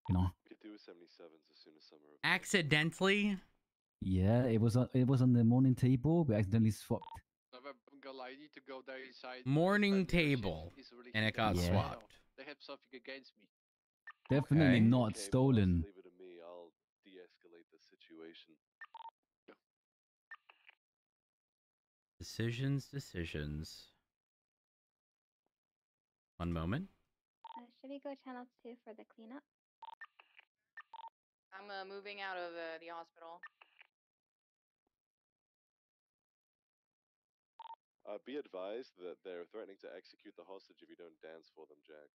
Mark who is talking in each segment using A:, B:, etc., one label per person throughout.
A: you know.
B: We could do 77s as soon as summer.
C: Accidentally?
A: Yeah, it was on the morning table. We accidentally swapped.
D: I need to go there inside.
C: Morning table, and it got
A: Yeah.
C: swapped.
D: They have something against me.
A: Definitely
C: Okay.
A: not
B: Okay,
A: stolen.
B: boss, leave it to me. I'll de-escalate the situation.
C: Decisions. One moment.
E: Should we go channel 2 for the cleanup?
F: I'm moving out of the hospital.
B: Be advised that they're threatening to execute the hostage if you don't dance for them, Jack.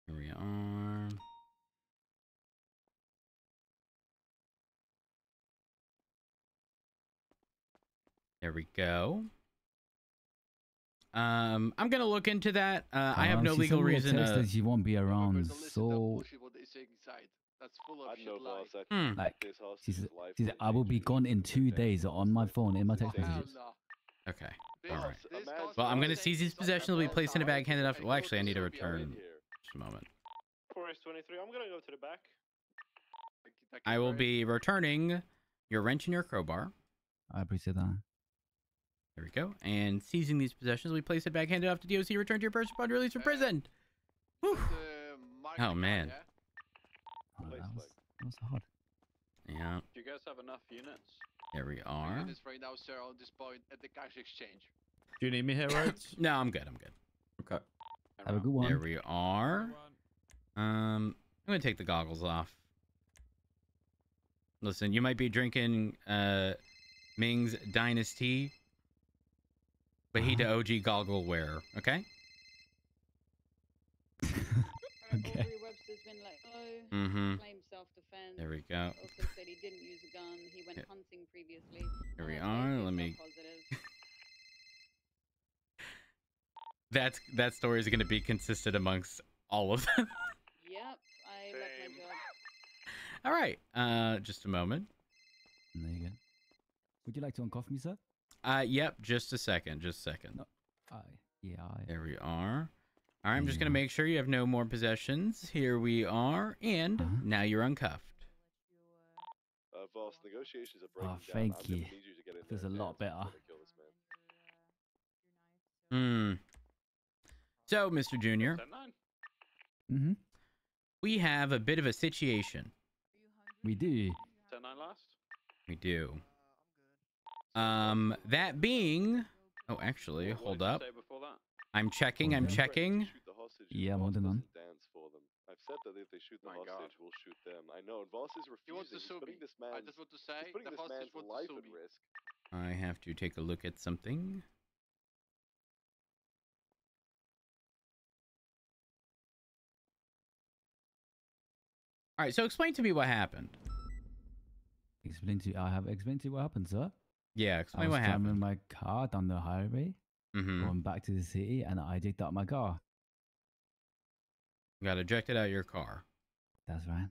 C: Here we are. There we go. I'm gonna look into that. I have no
A: She
C: legal
A: sent me a
C: reason
A: text
C: to.
A: that she won't be around. So,
D: That's full of
B: I
D: shit
B: know,
D: lies.
B: boss. I think
A: like,
B: this hostage
A: she
B: is
A: said,
B: life
A: I will be
B: endangered.
A: gone in
B: If
A: 2
B: they
A: days
B: dance
A: on my
B: life
A: phone, in my text
B: endangered.
A: messages.
C: Okay.
D: This,
C: All right.
D: this
C: Well, I'm gonna
D: concept
C: seize these
D: is not
C: possessions. Will be
D: that
C: placed in a
D: well
C: bag handed off.
D: designed.
C: Well, actually, I need to
D: Go to Serbia.
C: return.
B: Here.
C: Just a moment.
G: 4S23. I'm gonna go to the back.
C: I will be returning your wrench and your crowbar.
A: I appreciate that.
C: There we go. And seizing these possessions, we place it back handed off to DOC. Return to your person upon release from prison. Whew. Oh man.
A: Oh,
B: Place
A: that
B: like.
A: was hard.
C: Yeah.
G: Do you guys have enough units?
C: There we are.
D: This right now, sir, on this point at the cash exchange.
H: Do you need me here, right?
C: No, I'm good. I'm good.
H: Okay.
A: Have a good one.
C: There we are. I'm gonna take the goggles off. Listen, you might be drinking Ming's Dynasty, but he the OG goggle wearer, okay?
A: Okay.
F: Aubrey Webster's been let go.
C: Mm-hmm.
F: Claimed self-defense.
C: There we go.
F: Also said he didn't use a gun. He went hunting previously.
C: Here we
F: All
C: are.
F: tests
C: Let me.
F: positive.
C: That story is gonna be consistent amongst all of them.
F: Yep, I left my job.
C: All right. Just a moment.
A: There you go. Would you like to uncuff me, sir?
C: Yep. Just a second. Just a second.
A: No. Yeah.
C: There we are. All right. I'm just gonna
A: Yeah.
C: make sure you have no more possessions. Here we are, and now you're uncuffed.
B: Boss, negotiations are breaking
A: Oh,
B: down.
A: thank
B: I'm gonna
A: you.
B: need you to get in
A: Feels
B: there
A: a
B: and
A: lot
B: dance
A: better.
B: before they kill this man.
C: So, Mr. Junior,
G: 10-9.
A: Mm-hmm.
C: we have a bit of a situation.
A: We do.
G: 10-9 last.
C: We do. That being. Oh, actually,
G: What
C: hold
G: did you
C: up.
G: say before that?
C: I'm checking.
A: Okay.
C: I'm
B: They're threatening
C: checking.
B: to shoot the hostage if
A: Yeah, I'm
B: Voss
A: holding on.
B: doesn't dance for them. I've said that if they shoot the
G: My
B: hostage,
G: God.
B: we'll shoot them. I know, and Voss is
D: He wants
B: refusing.
D: to
B: He's
D: sue
B: putting
D: me.
B: this
D: I
B: man's,
D: just want to say,
B: he's putting
D: the
B: this
D: hostage
B: man's
D: wants to
B: life
D: sue
B: at
D: me.
B: risk.
C: I have to take a look at something. All right, so explain to me what happened.
A: I have explained to you what happened, sir.
C: Yeah,
A: I
C: explain
A: was
C: what
A: driving
C: happened.
A: my car down the highway,
C: Mm-hmm.
A: going back to the city, and I ejected out my car.
C: Got ejected out of your car.
A: That's right.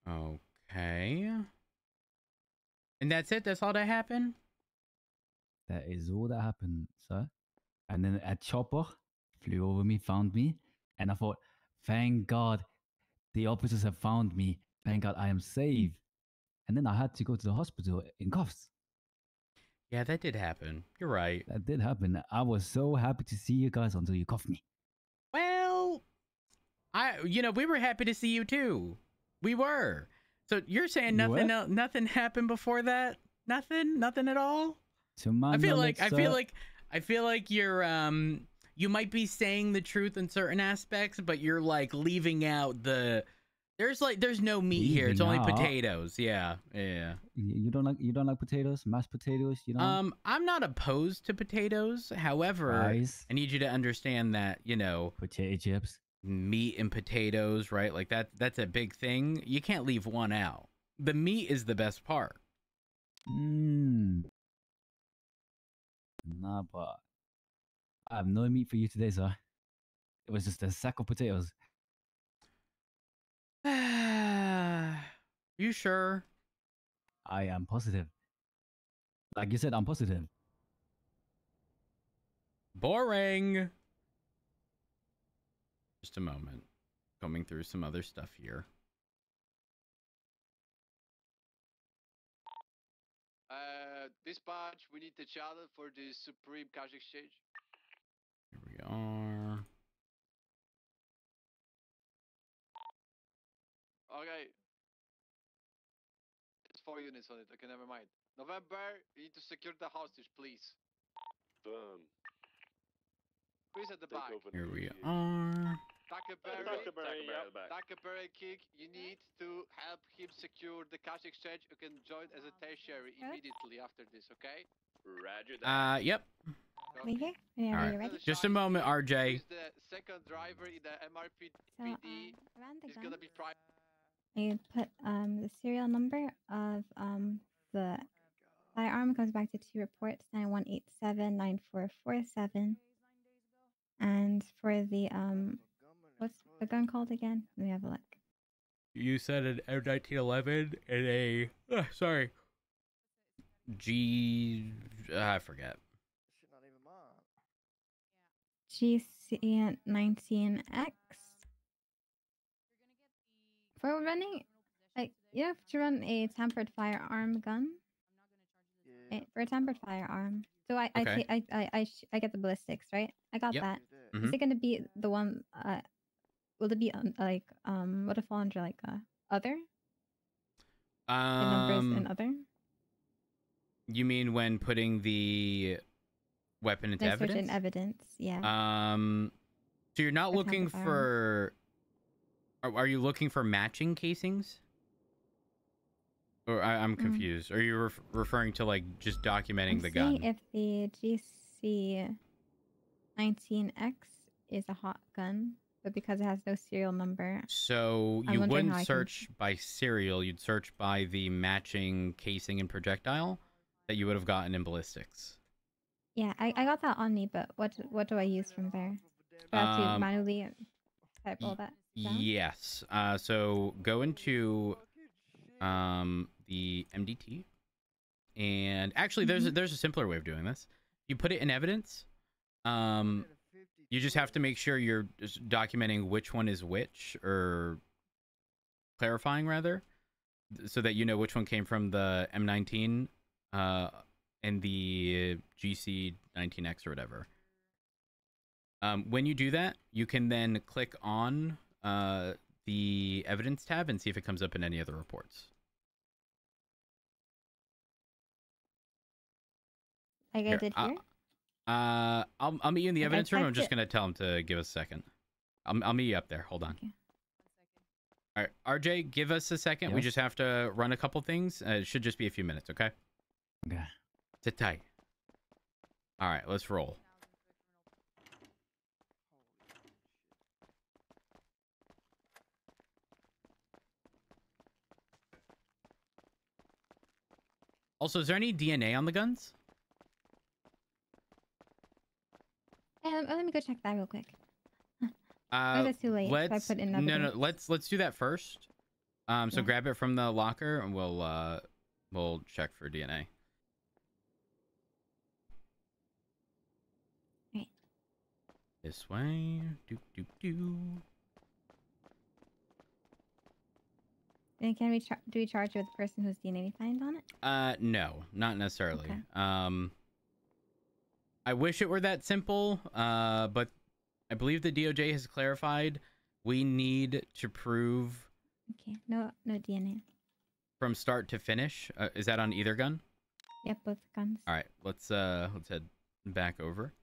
C: Okay. And that's it? That's all that happened?
A: That is all that happened, sir. And then a chopper flew over me, found me, and I thought, thank God the officers have found me. Thank God I am safe. And then I had to go to the hospital in cuffs.
C: Yeah, that did happen. You're right.
A: That did happen. I was so happy to see you guys until you cuffed me.
C: Well, we were happy to see you too. We were. So you're saying
A: You
C: nothing
A: were?
C: nothing happened before that? Nothing at all?
A: To my
C: I feel
A: knowledge,
C: like you're you might be saying the truth in certain aspects, but you're like leaving out there's no meat here. It's only
A: Leaving out?
C: potatoes. Yeah.
A: You don't like potatoes, mashed potatoes, you know?
C: I'm not opposed to potatoes. However,
A: Fries,
C: I need you to understand that,
A: potato chips.
C: meat and potatoes, right? Like that's a big thing. You can't leave one out. The meat is the best part.
A: Nah, but I have no meat for you today, sir. It was just a sack of potatoes.
C: You sure?
A: I am positive. Like you said, I'm positive.
C: Boring. Just a moment. Combing through some other stuff here.
D: Dispatch, we need the channel for the Supreme Cash Exchange.
C: Here we are.
D: Okay. There's 4 units on it. Okay, never mind. November, you need to secure the hostage, please.
B: Boom.
D: Who's at the
B: Take
D: back?
B: over
C: Here we
B: negotiation.
C: are.
G: Tuckerberry, yep.
D: Tuckerberry King, you need to help him secure the cash exchange. You can join as a tertiary immediately after this, okay?
G: Roger that.
C: Yep.
E: We here? Whenever
C: Alright.
E: you're ready.
C: Just a moment, RJ.
D: Who's the second driver in the MRPD?
E: So, around the
D: He's
E: gun,
D: gonna be prime.
E: you put the serial number of the firearm comes back to 2 reports 91879447. And for the what's the gun called again? Let me have a look.
C: You said an M1911 and a sorry. I forget.
E: GC19X. For running, like you have to run a tampered firearm gun. For a tampered firearm. So I get the ballistics, right? I got
C: Yep.
E: that.
C: Mhm.
E: Is it gonna be the one? Will it be like would it fall under like other? The numbers in other?
C: You mean when putting the weapon into
E: Like search
C: evidence?
E: in evidence, yeah.
C: So you're not
E: For
C: looking
E: tampered
C: for. Are you looking for matching casings? Or I'm confused. Are you referring to like just documenting
E: I'm
C: the
E: seeing
C: gun?
E: if the GC19X is a hot gun, but because it has no serial number.
C: So
E: I'm
C: you
E: wondering
C: wouldn't
E: how I can-
C: search by serial. You'd search by the matching casing and projectile that you would have gotten in ballistics.
E: Yeah, I got that on me, but what do I use from there? Do I have to manually type all that down?
C: Yes. So go into the MDT, and actually, there's a simpler way of doing this. You put it in evidence. You just have to make sure you're just documenting which one is which, or clarifying rather, so that you know which one came from the M19 and the GC19X or whatever. When you do that, you can then click on the evidence tab and see if it comes up in any other reports.
E: Like I did here?
C: I'll meet you in the
E: Like, I
C: evidence room. I'm
E: typed
C: just
E: it-
C: gonna tell him to give us a second. I'll meet you up there. Hold on.
E: Okay.
C: All right, RJ, give us a second. We
A: Yes?
C: just have to run a couple things. It should just be a few minutes, okay?
A: Okay.
C: Sit tight. All right, let's roll. Also, is there any DNA on the guns?
E: Let me go check that real quick. Or is it too late if I put in
C: No,
E: evidence?
C: let's do that first. So
E: Yeah.
C: grab it from the locker, and we'll check for DNA.
E: Right.
C: This way. Do do do.
E: And can we do we charge with the person whose DNA we find on it?
C: No, not necessarily.
E: Okay.
C: I wish it were that simple. But I believe the DOJ has clarified we need to prove
E: Okay. No DNA.
C: from start to finish. Is that on either gun?
E: Yep, both guns.
C: All right, let's head back over.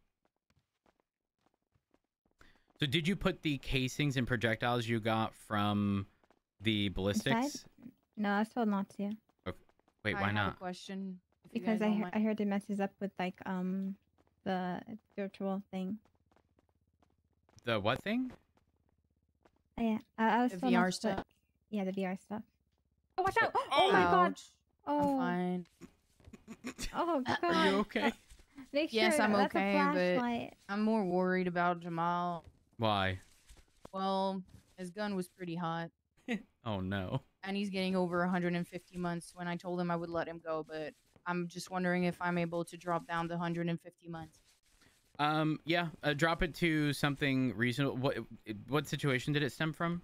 C: So did you put the casings and projectiles you got from the ballistics?
E: Inside? No, I was told not to.
C: Wait,
H: I
C: why
H: have
C: not?
H: a question. if you
E: Because
H: guys don't mind.
E: I heard it messes up with like the virtual thing.
C: The what thing?
E: Oh, yeah, I was
H: The
E: told not
H: VR
E: to put-
H: stuff?
E: Yeah, the VR stuff. Oh, watch
C: So-
E: out! Oh my god!
H: Ouch.
E: Oh,
H: I'm fine.
E: oh god!
C: Are you okay?
E: Make
H: Yes,
E: sure
H: I'm
E: that's
H: okay,
E: a
H: but-
E: flashlight.
H: I'm more worried about Jamal.
C: Why?
H: Well, his gun was pretty hot,
C: Oh no.
H: and he's getting over 150 months when I told him I would let him go, but I'm just wondering if I'm able to drop down to 150 months.
C: Yeah, drop it to something reasonable. What situation did it stem from?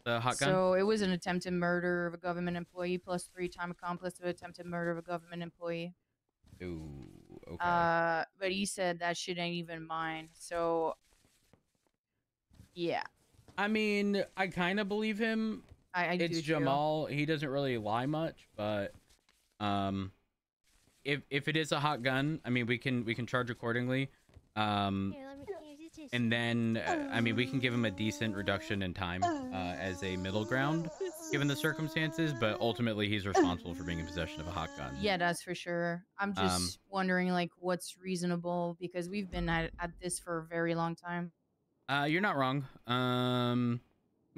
C: The hot gun?
H: So it was an attempted murder of a government employee plus 3-time accomplice of attempted murder of a government employee.
C: Ooh, okay.
H: But he said that shit ain't even mine. So, yeah.
C: I mean, I kind of believe him.
H: I
C: It's
H: do
C: Jamal. He doesn't really lie much, but if it is a hot gun, I mean, we can charge accordingly. And then I mean, we can give him a decent reduction in time as a middle ground, given the circumstances. But ultimately, he's responsible for being in possession of a hot gun.
H: Yeah, that's for sure. I'm just wondering, like, what's reasonable because we've been at this for a very long time.
C: You're not wrong.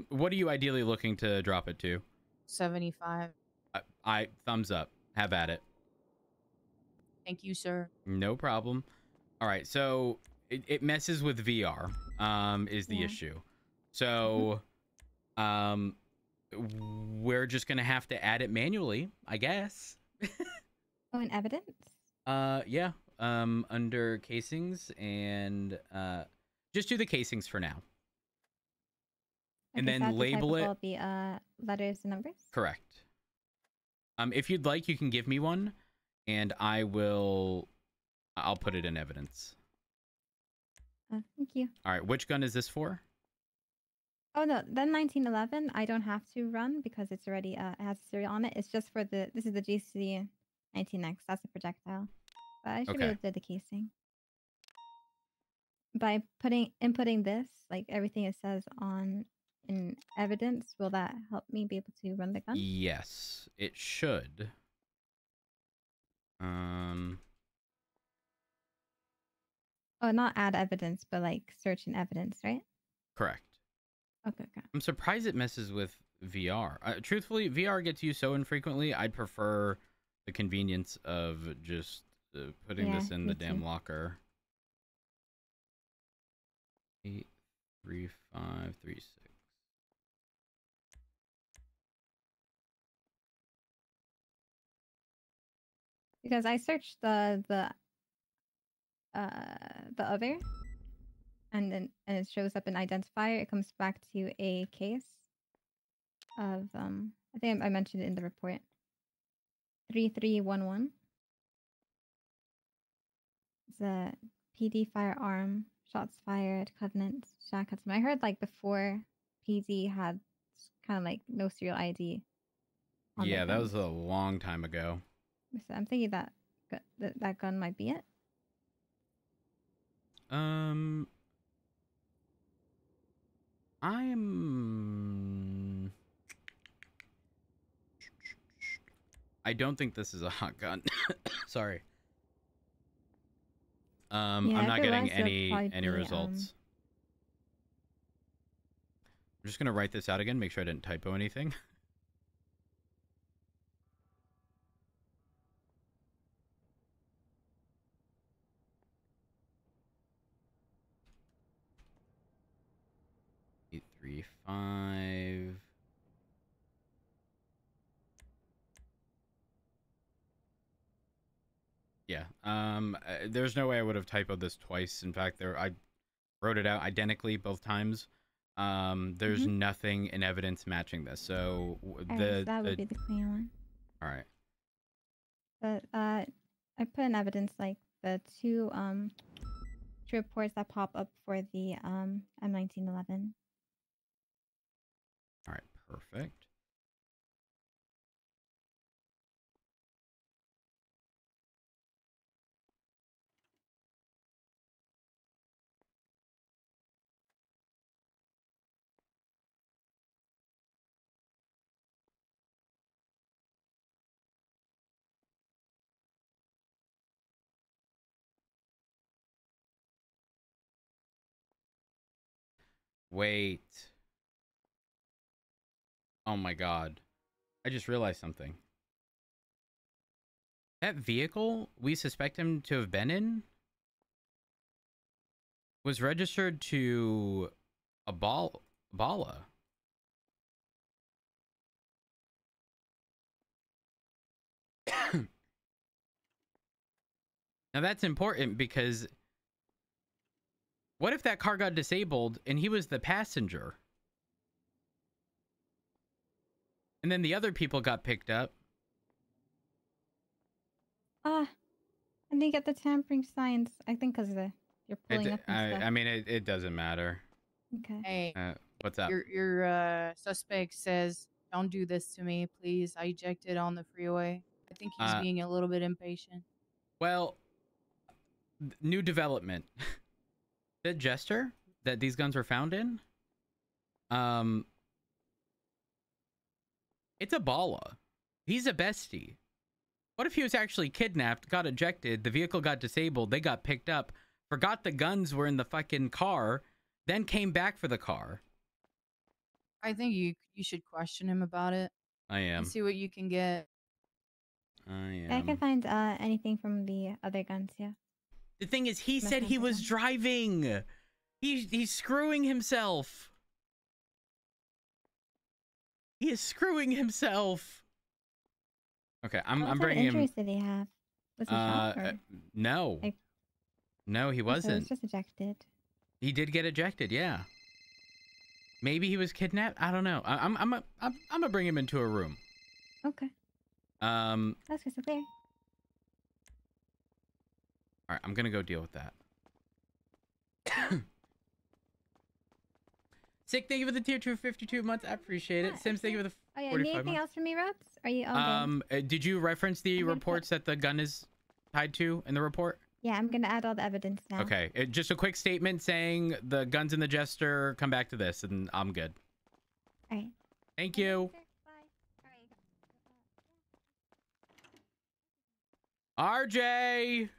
C: What are you ideally looking to drop it to?
H: 75.
C: I thumbs up. Have at it.
H: Thank you, sir.
C: No problem. All right, so it messes with VR. Is the issue. So, we're just gonna have to add it manually, I guess.
E: Oh, in evidence?
C: Yeah. Under casings and just do the casings for now. And
E: Okay, so I
C: then
E: have to type
C: label
E: up
C: it.
E: all the letters and numbers?
C: Correct. If you'd like, you can give me one, and I'll put it in evidence.
E: Thank you.
C: All right, which gun is this for?
E: Oh no, then 1911 I don't have to run because it's already it has a serial on it. It's just for this is the GC 19X. That's a projectile. But I should be able to do the casing. By inputting this, like everything it says in evidence, will that help me be able to run the gun?
C: Yes, it should.
E: Oh, not add evidence, but like search in evidence, right?
C: Correct.
E: Okay.
C: I'm surprised it messes with VR. Truthfully, VR gets used so infrequently. I'd prefer the convenience of just putting this in the damn locker. 83536.
E: Because I searched the other, and it shows up an identifier. It comes back to a case of I think I mentioned it in the report. 3311. It's a PD firearm, shots fired, Covenant, Jack Hudson. I heard like before PD had kind of like no serial ID.
C: Yeah, that was a long time ago.
E: So I'm thinking that that gun might be it.
C: I don't think this is a hot gun. Sorry. I'm not getting any results. I'm just gonna write this out again, make sure I didn't typo anything. Eight, 3, 5. Yeah. There's no way I would have typoed this twice. In fact, I wrote it out identically both times. There's nothing in evidence matching this. So
E: so that would be the clean one.
C: All right.
E: But I put in evidence like the two reports that pop up for the M1911.
C: All right, perfect. Wait. Oh my god. I just realized something. That vehicle we suspect him to have been in was registered to a Bala. Now that's important because What if that car got disabled and he was the passenger? And then the other people got picked up.
E: I didn't get the tampering signs. I think because you're pulling up and stuff.
C: I mean, it doesn't matter.
E: Okay.
H: Hey,
C: What's up?
H: your suspect says, "Don't do this to me, please." I ejected on the freeway. I think he's being a little bit impatient.
C: Well, new development. The jester that these guns were found in, it's a bala. He's a bestie. What if he was actually kidnapped, got ejected, the vehicle got disabled, they got picked up, forgot the guns were in the fucking car, then came back for the car?
H: I think you should question him about it.
C: I am.
H: And see what you can get.
E: I can find anything from the other guns, yeah.
C: The thing is, he said he was driving. He's screwing himself. He is screwing himself. Okay, I'm bringing him.
E: What injuries did he have? Was he shot? Or?
C: No. No, he wasn't.
E: So he was just ejected.
C: He did get ejected, yeah. Maybe he was kidnapped. I don't know. I'm gonna bring him into a room.
E: Okay. That's crystal clear.
C: All right, I'm gonna go deal with that. Sick, thank you for the tier 2 52 months. I appreciate it. Sims, thank you for the 45
E: anything
C: months.
E: else from me, Rhodes? Are you all good?
C: Did you reference the reports that the gun is tied to in the report?
E: Yeah, I'm gonna add all the evidence now.
C: Okay, just a quick statement saying the guns in the jester, come back to this, and I'm good.
E: All right.
C: Thank you. RJ!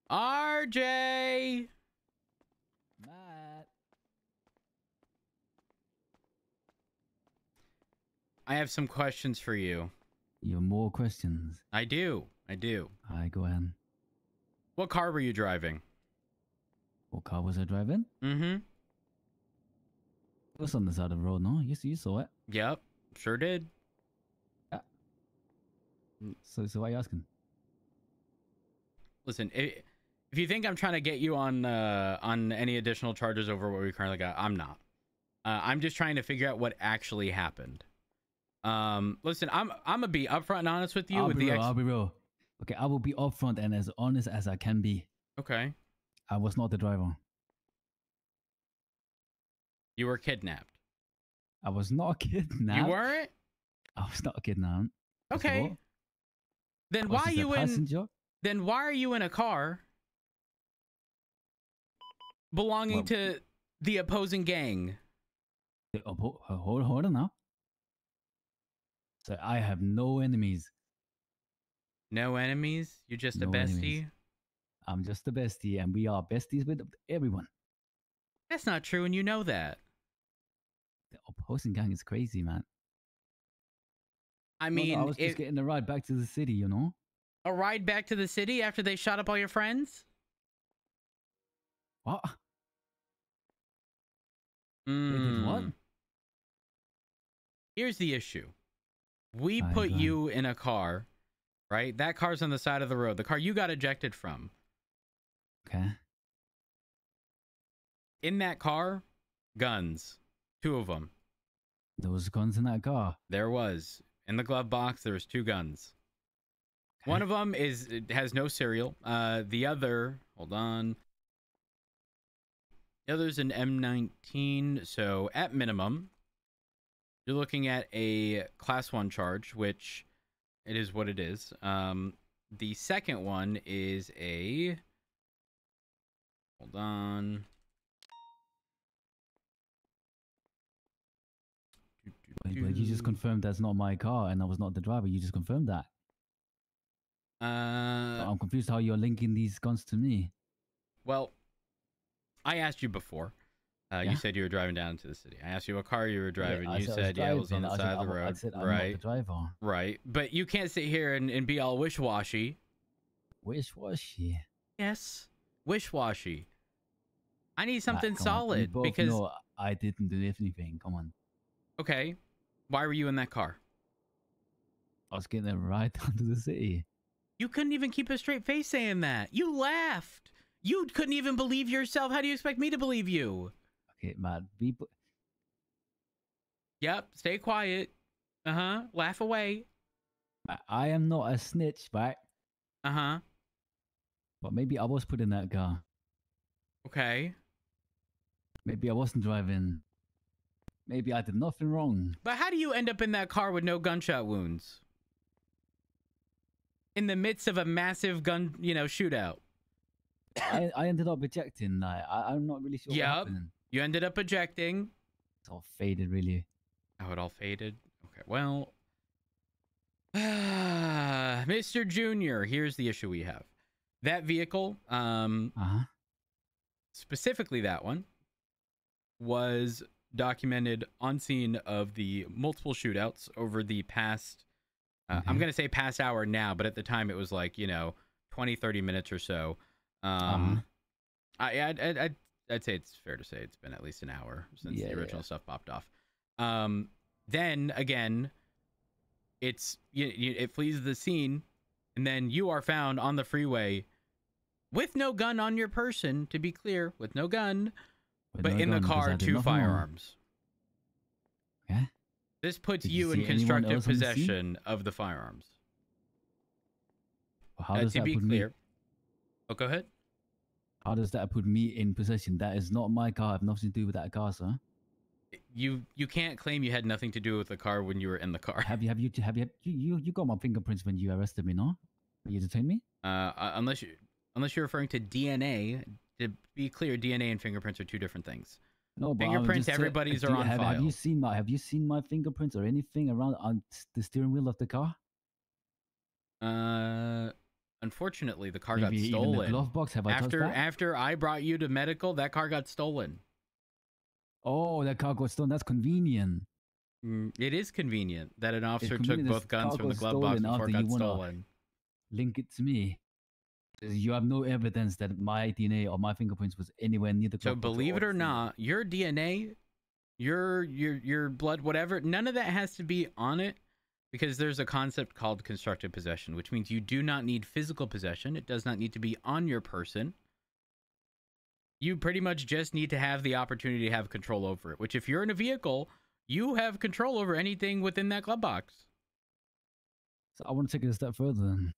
C: RJ!
A: Matt.
C: I have some questions for you.
A: You have more questions?
C: I do. I do.
A: All right, go ahead.
C: What car were you driving?
A: What car was I driving?
C: Mm-hmm.
A: It was on the side of the road, no? You saw it.
C: Yep, sure did.
A: Yeah. So why are you asking?
C: Listen, if you think I'm trying to get you on any additional charges over what we currently got, I'm not. I'm just trying to figure out what actually happened. Listen, I'm gonna be upfront and honest with you.
A: I'll be real. Okay, I will be upfront and as honest as I can be.
C: Okay.
A: I was not the driver.
C: You were kidnapped.
A: I was not kidnapped.
C: You weren't?
A: I was not kidnapped.
C: Okay. Then why are you
A: passenger?
C: Then why are you in a car belonging to the opposing gang?
A: Hold on now. So I have no enemies.
C: No enemies? You're just a bestie?
A: Enemies. I'm just a bestie, and we are besties with everyone.
C: That's not true, and you know that.
A: The opposing gang is crazy, man.
C: I mean,
A: I was just getting a ride back to the city, you know?
C: A ride back to the city after they shot up all your friends?
A: What?
C: They
A: did what?
C: Here's the issue. We put you in a car, right? That car's on the side of the road. The car you got ejected from.
A: Okay.
C: In that car, guns. 2 of them.
A: There was guns in that car?
C: There was. In the glove box, there was 2 guns. Okay. One of them has no serial. The other, hold on. The other's an M19. So at minimum, you're looking at a class 1 charge, which it is what it is. The second one is a, hold on.
A: But you just confirmed that's not my car and I was not the driver. You just confirmed that. I'm confused how you're linking these guns to me.
C: Well, I asked you before. You said you were driving down to the city. I asked you what car you were driving. You said, yeah, it was on the side of the road.
A: I said, I'm
C: right.
A: not the driver.
C: Right. But you can't sit here and be all wish-washy.
A: Wish-washy?
C: Yes. Wish-washy. I need something solid
A: on.
C: because...
A: No, I didn't do anything. Come on.
C: Okay. Why were you in that car?
A: I was getting a ride down to the city.
C: You couldn't even keep a straight face saying that. You laughed. You couldn't even believe yourself. How do you expect me to believe you?
A: Okay, man. People.
C: Yep. Stay quiet. Laugh away.
A: I am not a snitch, right? But maybe I was put in that car.
C: Okay.
A: Maybe I wasn't driving. Maybe I did nothing wrong.
C: But how do you end up in that car with no gunshot wounds? In the midst of a massive gun, shootout.
A: I ended up ejecting. Like, I'm not really sure what happened.
C: You ended up ejecting.
A: It's all faded, really.
C: Oh, it all faded? Okay, well. Mr. Junior, here's the issue we have. That vehicle, specifically that one, was documented on scene of the multiple shootouts over the past, I'm going to say past hour now, but at the time it was like, 20, 30 minutes or so. I'd say it's fair to say it's been at least an hour since the original stuff popped off. Then again, it flees the scene, and then you are found on the freeway with no gun on your person, to be clear, with no gun, but in the car, 2 firearms.
A: Okay.
C: This puts you in constructive possession of the firearms.
A: Well, how does
C: to
A: that
C: be
A: put
C: clear.
A: me?
C: Oh, go ahead.
A: How does that put me in possession? That is not my car. I have nothing to do with that car, sir.
C: You can't claim you had nothing to do with the car when you were in the car.
A: Have you got my fingerprints when you arrested me, no? You detained me?
C: Unless you're referring to DNA. To be clear, DNA and fingerprints are 2 different things.
A: No, but
C: fingerprints, everybody's are on file.
A: Have you seen my fingerprints or anything around on the steering wheel of the car?
C: Unfortunately, the car
A: Maybe
C: got
A: even
C: stolen.
A: the glove box. Have I touched that?
C: After I brought you to medical, that car got stolen.
A: Oh, that car got stolen. That's convenient.
C: It is convenient that an officer took both guns from the glove box before it got stolen.
A: Link it to me. You have no evidence that my DNA or my fingerprints was anywhere near the glove box.
C: So believe it or not, your DNA, your blood, whatever, none of that has to be on it, because there's a concept called constructive possession, which means you do not need physical possession. It does not need to be on your person. You pretty much just need to have the opportunity to have control over it, which if you're in a vehicle, you have control over anything within that glove box.
A: So I want to take it a step further then.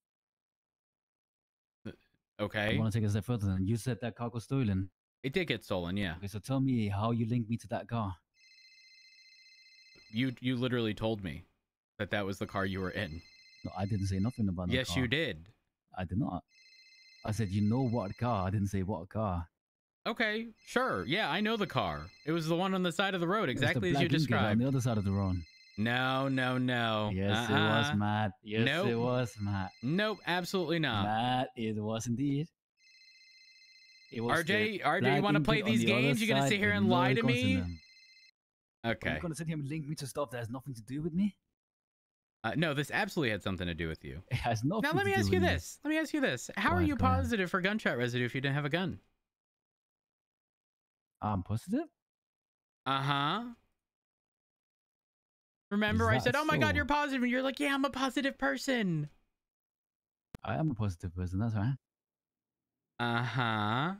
C: Okay.
A: I want to take it a step further then. You said that car was stolen.
C: It did get stolen, yeah.
A: Okay, so tell me how you linked me to that car.
C: You literally told me that was the car you were in.
A: No, I didn't say nothing about the car.
C: Yes, you did.
A: I did not. I said, you know what car. I didn't say what car.
C: Okay, sure. Yeah, I know the car. It was the one on the side of the road, exactly as you described.
A: On the other side of the road.
C: No.
A: Yes, it was, Matt. Yes,
C: nope.
A: It was, Matt.
C: Nope, absolutely not.
A: Matt, it was indeed. It was
C: RJ, you want to play these games? You're going to sit here and lie to me? Okay.
A: You're going to sit here and link me to stuff that has nothing to do with me?
C: No, this absolutely had something to do with you.
A: It has nothing to do with me.
C: Now, let me ask you this. How are you positive for gunshot residue if you didn't have a gun?
A: I'm positive?
C: Uh-huh. Remember, I said, oh my God, you're positive. And you're like, yeah, I'm a positive person.
A: I am a positive person, that's right.
C: Uh-huh.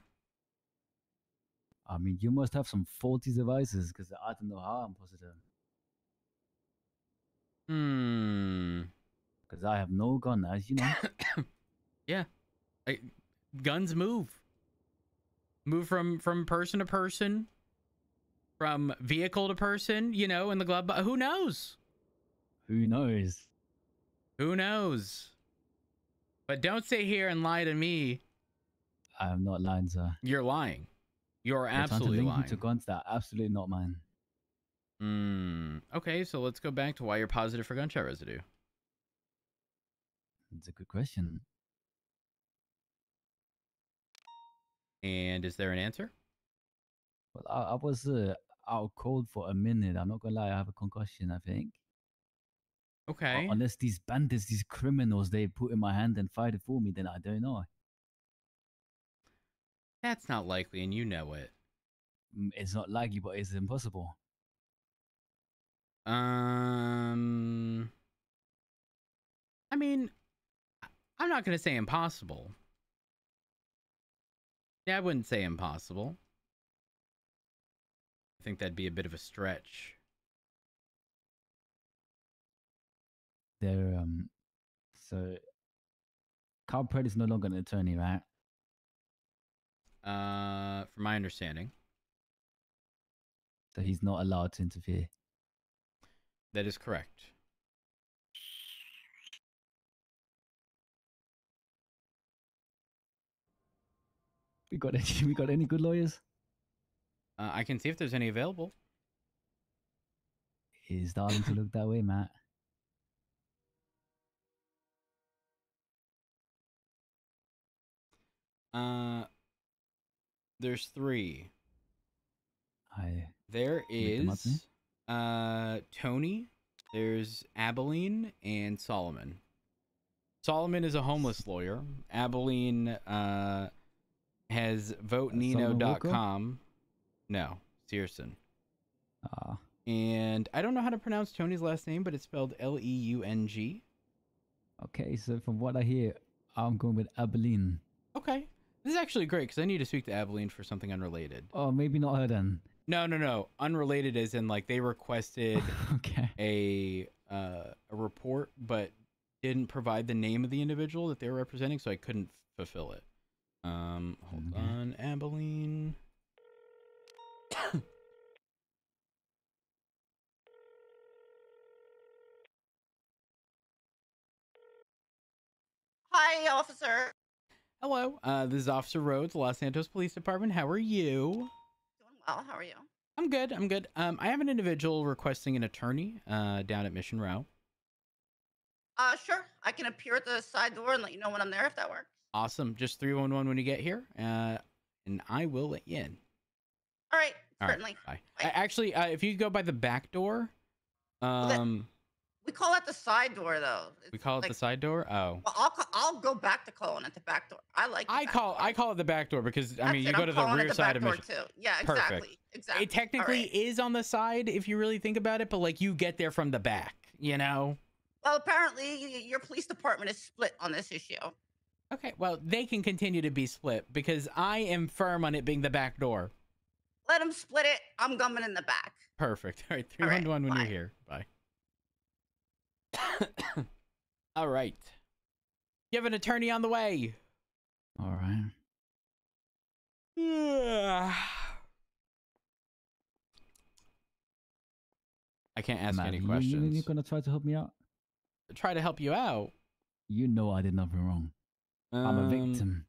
A: I mean, you must have some faulty devices, because I don't know how I'm positive. Because I have no gun, as you know.
C: Yeah. Guns move. Move from person to person. From vehicle to person, in the glove box. Who knows?
A: Who knows?
C: Who knows? But don't sit here and lie to me.
A: I am not lying, sir.
C: You're lying. You're absolutely lying.
A: Me to guns that are absolutely not mine.
C: Okay, so let's go back to why you're positive for gunshot residue.
A: It's a good question.
C: And is there an answer?
A: Well, I was out cold for a minute. I'm not gonna lie, I have a concussion, I think.
C: Okay.
A: Unless these bandits, these criminals, they put in my hand and fired it for me, then I don't know.
C: That's not likely, and you know it.
A: It's not likely, but it's impossible.
C: I mean, I'm not gonna say impossible. Yeah, I wouldn't say impossible. I think that'd be a bit of a stretch.
A: They're so Carl Pred is no longer an attorney, right?
C: From my understanding,
A: So he's not allowed to interfere.
C: that is correct.
A: We got any good lawyers?
C: I can see if there's any available.
A: He's starting to look that way, Matt.
C: There's 3.
A: I
C: There
A: Read them out to me.
C: is Tony, there's Abilene, and Solomon. Solomon is a homeless lawyer. Abilene has votenino.com. No, Searson.
A: Ah,
C: And I don't know how to pronounce Tony's last name, but it's spelled Leung.
A: okay. So from what I hear, I'm going with Abilene.
C: Okay. This is actually great because I need to speak to Abilene for something unrelated.
A: Oh, maybe not her then.
C: No. Unrelated as in like they requested
A: Okay.
C: a report, but didn't provide the name of the individual that they were representing, so I couldn't fulfill it. Hold
A: Okay.
C: on, Abilene.
I: Hi, officer.
C: Hello, this is Officer Rhodes, Los Santos Police Department. How are you?
I: Doing well. How are you?
C: I'm good. I have an individual requesting an attorney down at Mission Row.
I: Sure. I can appear at the side door and let you know when I'm there if that works.
C: Awesome. Just 311 when you get here, and I will let you in.
I: All right.
C: All right,
I: Certainly.
C: bye.
I: Bye.
C: Actually, if you go by the back door,
I: We call it the side door, though.
C: we call it the side door. Oh,
I: Well, I'll go back to calling it the back door. I like.
C: I call it the back door because I mean you
I: That's
C: go
I: it,
C: to
I: I'm
C: the
I: calling it
C: rear
I: the
C: side
I: back
C: of
I: door,
C: Mission.
I: too. Yeah,
C: Perfect.
I: exactly. Exactly.
C: It technically is on the side if you really think about it, but like you get there from the back, you know?
I: Well, apparently your police department is split on this issue.
C: Okay, well, they can continue to be split because I am firm on it being the back door.
I: Let them split it. I'm gumming in the back.
C: Perfect. All right,
I: All right,
C: 311 when
I: bye.
C: you're here. Bye. All right. You have an attorney on the way.
A: All right.
C: I can't ask
A: Matt,
C: any
A: you're
C: questions.
A: gonna try to help me out?
C: Try to help you out.
A: You know I did nothing wrong. I'm a victim.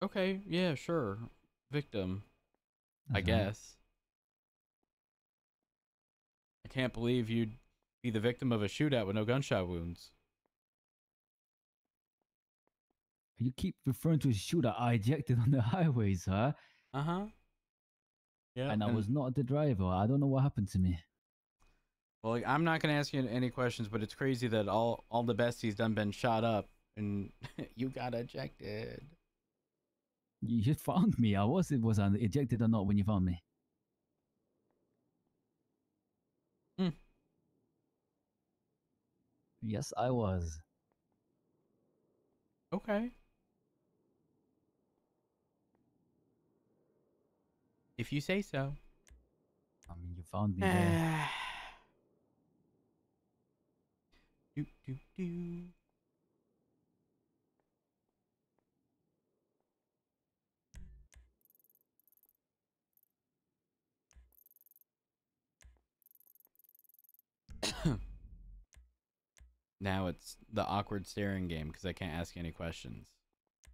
C: Okay, yeah, sure. Victim, I
A: That's right.
C: guess. I can't believe you'd be the victim of a shootout with no gunshot wounds.
A: You keep referring to a shooter I ejected on the highway, sir.
C: Uh-huh. Yeah.
A: And I was not the driver. I don't know what happened to me.
C: Well, like, I'm not going to ask you any questions, but it's crazy that all the besties done been shot up and you got ejected.
A: You just found me. Was I ejected or not when you found me? Yes, I was.
C: Okay. If you say so.
A: I mean, you found me there.
C: Do, do, do. Now it's the awkward staring game because I can't ask you any questions.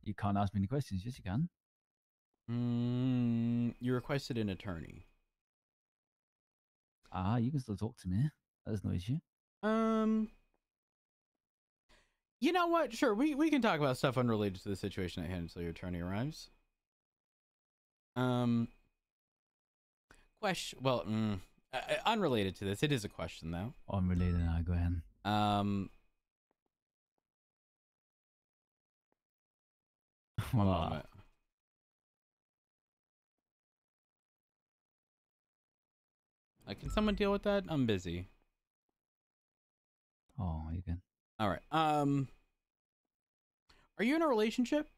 A: You can't ask me any questions. Yes, you can.
C: You requested an attorney.
A: You can still talk to me. There's no issue.
C: You know what? Sure, we can talk about stuff unrelated to the situation at hand until your attorney arrives. Question. Well, unrelated to this. It is a question though.
A: Unrelated. Now, go ahead.
C: One moment. Can someone deal with that? I'm busy.
A: Oh, you can.
C: All right. Are you in a relationship?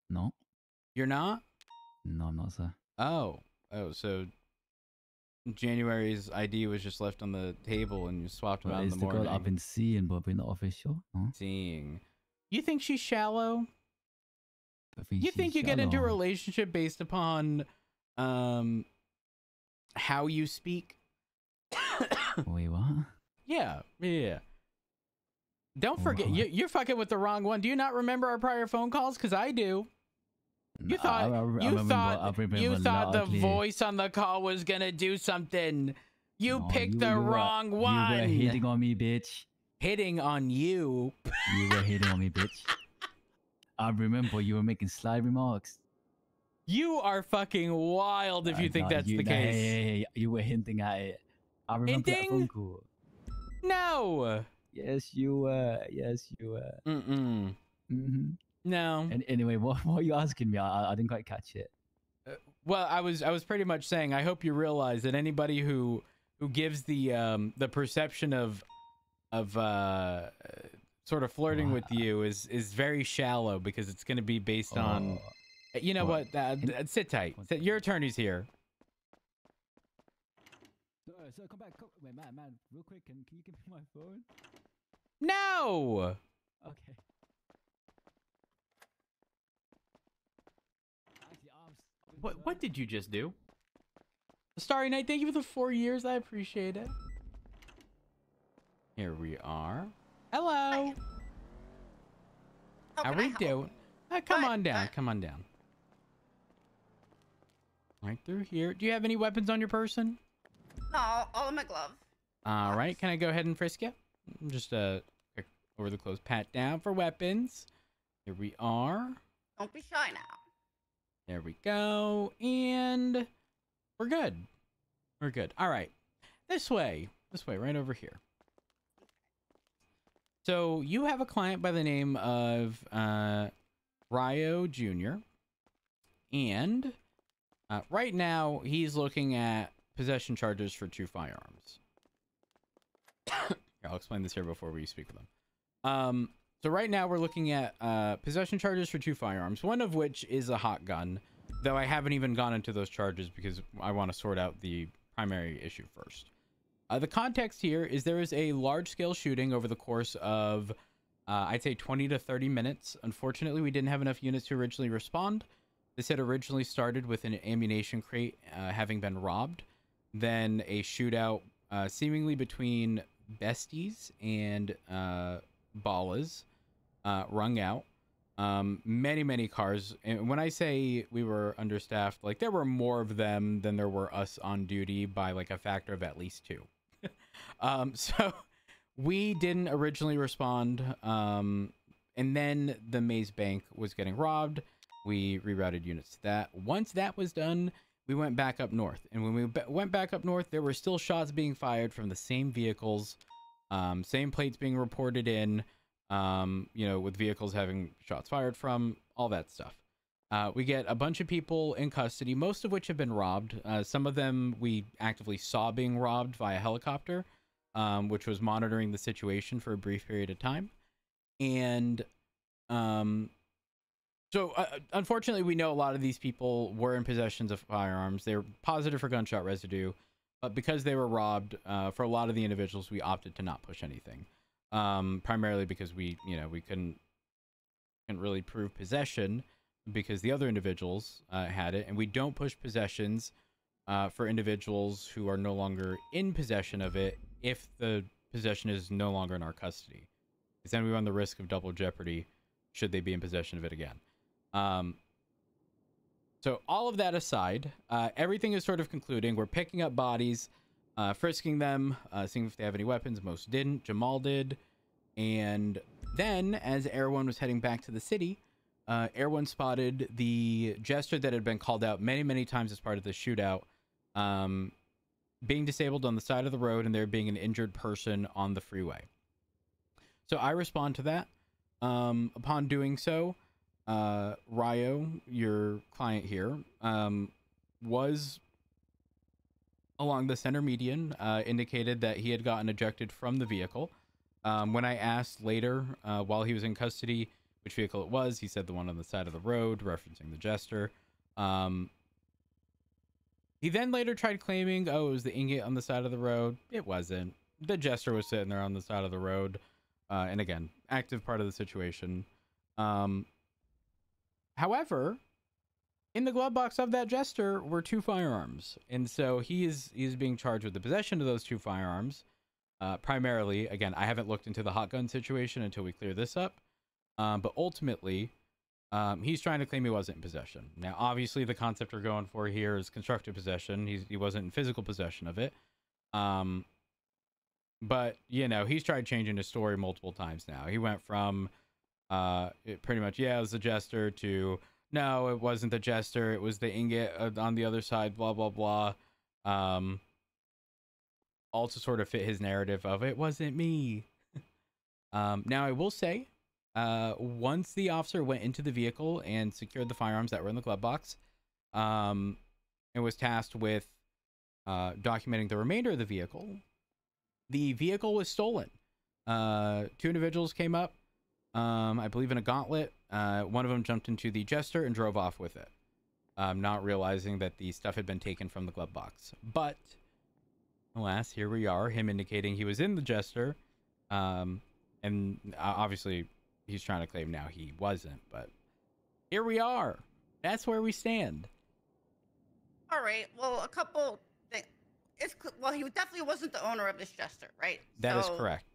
A: No.
C: You're not?
A: No, I'm not, sir.
C: Oh, so January's ID was just left on the table and you swapped them
A: Well,
C: out in
A: it's
C: the
A: the
C: morning.
A: girl I've been seeing, but we're not official. Huh?
C: Seeing. You think she's shallow?
A: I think
C: You think you get into a
A: shallow.
C: relationship based upon how you speak?
A: Wait, what?
C: Yeah. Don't forget,
A: What?
C: you're fucking with the wrong one. Do you not remember our prior phone calls? Because I do. You thought
A: I remember
C: you thought the
A: loudly.
C: voice on the call was gonna do something. You
A: No,
C: picked the wrong one.
A: You were hitting on me, bitch.
C: Hitting on you.
A: You were hitting on me, bitch. I remember you were making sly remarks.
C: You are fucking wild if you think that's the case.
A: Hey, you were hinting at it. I remember that phone
C: Hinting?
A: call.
C: No.
A: Yes, you were. Yes, you were.
C: Mm-mm.
A: Mm-hmm.
C: No.
A: And anyway, what are you asking me? I didn't quite catch it.
C: Well, I was pretty much saying I hope you realize that anybody who gives the perception of sort of flirting with you is very shallow, because it's going to be based on, you know what? Sit tight. Your attorney's here.
A: So come back. Wait, man, real quick. Can you give me my phone?
C: No.
A: Okay.
C: What did you just do? Starry Night, thank you for the 4 years. I appreciate it. Here we are. Hello. How we doing? Come on down. Come on down. Right through here. Do you have any weapons on your person?
I: No, all in my glove.
C: All right. Can I go ahead and frisk you? Just quick over the clothes pat down for weapons. Here we are.
I: Don't be shy now.
C: There we go. And we're good. We're good. All right. This way. This way, right over here. So you have a client by the name of Ryo Jr. And right now he's looking at possession charges for 2 firearms. Here, I'll explain this here before we speak with them. So right now we're looking at possession charges for 2 firearms, one of which is a hot gun, though I haven't even gone into those charges because I want to sort out the primary issue first. The context here is there is a large-scale shooting over the course of, I'd say 20 to 30 minutes. Unfortunately, we didn't have enough units to originally respond. This had originally started with an ammunition crate having been robbed, then a shootout seemingly between besties and ballas rung out. Many cars, and when I say we were understaffed, like there were more of them than there were us on duty by like a factor of at least 2. So we didn't originally respond, and then the Maze Bank was getting robbed. We rerouted units to that. Once that was done, we went back up north, and when we went back up north, there were still shots being fired from the same vehicles, same plates being reported in, you know, with vehicles having shots fired from, all that stuff. We get a bunch of people in custody, most of which have been robbed. Some of them we actively saw being robbed via helicopter, which was monitoring the situation for a brief period of time. And so unfortunately, we know a lot of these people were in possession of firearms. They're positive for gunshot residue, but because they were robbed, for a lot of the individuals, we opted to not push anything. Primarily because we couldn't really prove possession because the other individuals had it, and we don't push possessions for individuals who are no longer in possession of it if the possession is no longer in our custody, because then we run the risk of double jeopardy should they be in possession of it again. So all of that aside, everything is sort of concluding. We're picking up bodies, frisking them, seeing if they have any weapons. Most didn't. Jamal did. And then, as Air One was heading back to the city, Air One spotted the jester that had been called out many times as part of the shootout, being disabled on the side of the road, and there being an injured person on the freeway. So I respond to that. Upon doing so, Ryo, your client here, was along the center median, indicated that he had gotten ejected from the vehicle. When I asked later, while he was in custody, which vehicle it was, he said the one on the side of the road, referencing the jester. He then later tried claiming, oh, it was the ingot on the side of the road. It wasn't. The jester was sitting there on the side of the road. And again, active part of the situation. However, in the glove box of that jester were 2 firearms. And so he is being charged with the possession of those 2 firearms. Primarily, again, I haven't looked into the hot gun situation until we clear this up. But ultimately, he's trying to claim he wasn't in possession. Now, obviously, the concept we're going for here is constructive possession. He wasn't in physical possession of it. But, you know, he's tried changing his story multiple times now. He went from pretty much, yeah, it was the jester, to no, it wasn't the jester. It was the ingot on the other side, blah, blah, blah. All to sort of fit his narrative of it wasn't me. Now, I will say, once the officer went into the vehicle and secured the firearms that were in the glove box, and was tasked with documenting the remainder of the vehicle was stolen. 2 individuals came up, I believe in a gauntlet. One of them jumped into the jester and drove off with it, not realizing that the stuff had been taken from the glove box. But alas, here we are, him indicating he was in the jester, and obviously he's trying to claim now he wasn't, but here we are. That's where we stand.
I: All right. Well, a couple things. Well, he definitely wasn't the owner of this jester, right?
C: That is correct.